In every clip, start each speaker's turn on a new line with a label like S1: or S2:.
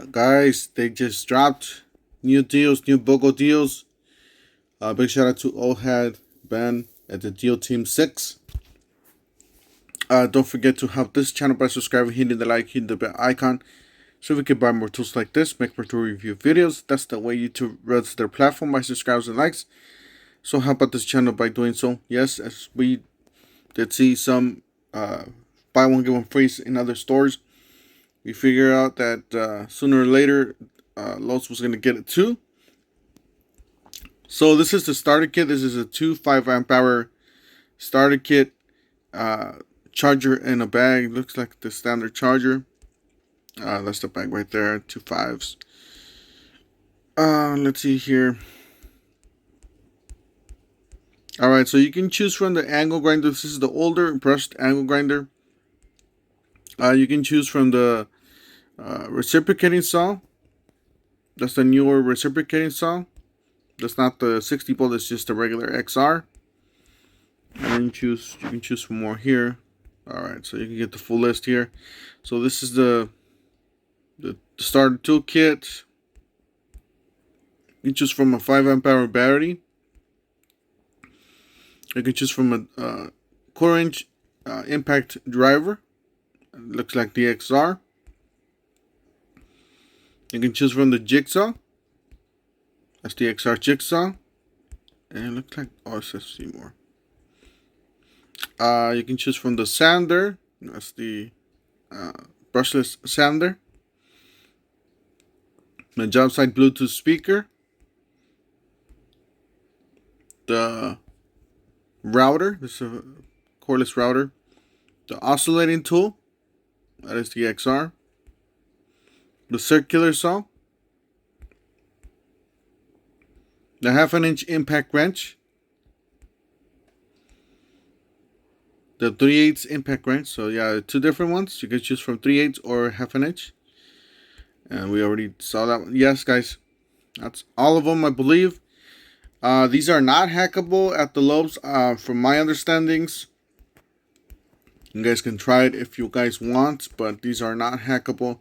S1: Guys, they just dropped new deals, new BOGO deals. Big shout out to Ohad Ben at the Deal Team 6. Don't forget to help this channel by subscribing, hitting the like, hitting the bell icon, so we can buy more tools like this, make more tool review videos. That's the way YouTube runs their platform, by subscribers and likes. So help out this channel by doing so. Yes, as we did see some buy one get one free in other stores, we figured out that sooner or later Lowe's was going to get it too. So this is the starter kit. This is a 5 amp hour starter kit, charger in a bag. Looks like the standard charger. That's the bag right there, 2 5s. Let's see here. Alright, so you can choose from the angle grinder. This is the older brushed angle grinder. You can choose from the reciprocating saw. That's the newer reciprocating saw. That's not the 60 volt, it's just the regular XR. And then you can choose from more here. Alright, so you can get the full list here. So this is the starter toolkit. You can choose from a 5 amp hour battery. You can choose from a 1/4 inch impact driver. It looks like the XR. You can choose from the jigsaw. That's the XR jigsaw. And it looks like, oh, it says see more. You can choose from the sander. That's the brushless sander. The job site Bluetooth speaker. The router. This is a cordless router. The oscillating tool. That is the XR. The circular saw. The 1/2 inch impact wrench. The 3/8 impact wrench. So yeah, 2 different ones. You can choose from 3/8 or 1/2 inch. And we already saw that one. Yes, guys. That's all of them, I believe. These are not hackable at the Lowe's, from my understandings. You guys can try it if you guys want, but these are not hackable.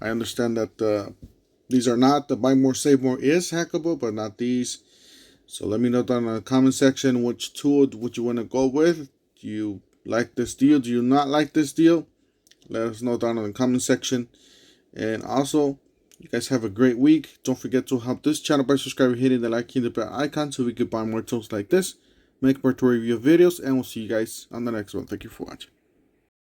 S1: I understand that these are not. The Buy More Save More is hackable, but not these. So let me know down in the comment section which tool would you want to go with. Do you like this deal? Do you not like this deal? Let us know down in the comment section. And also, you guys have a great week. Don't forget to help this channel by subscribing, hitting the like, hitting the bell icon, so we can buy more tools like this, make more tool review videos, and we'll see you guys on the next one. Thank you for watching.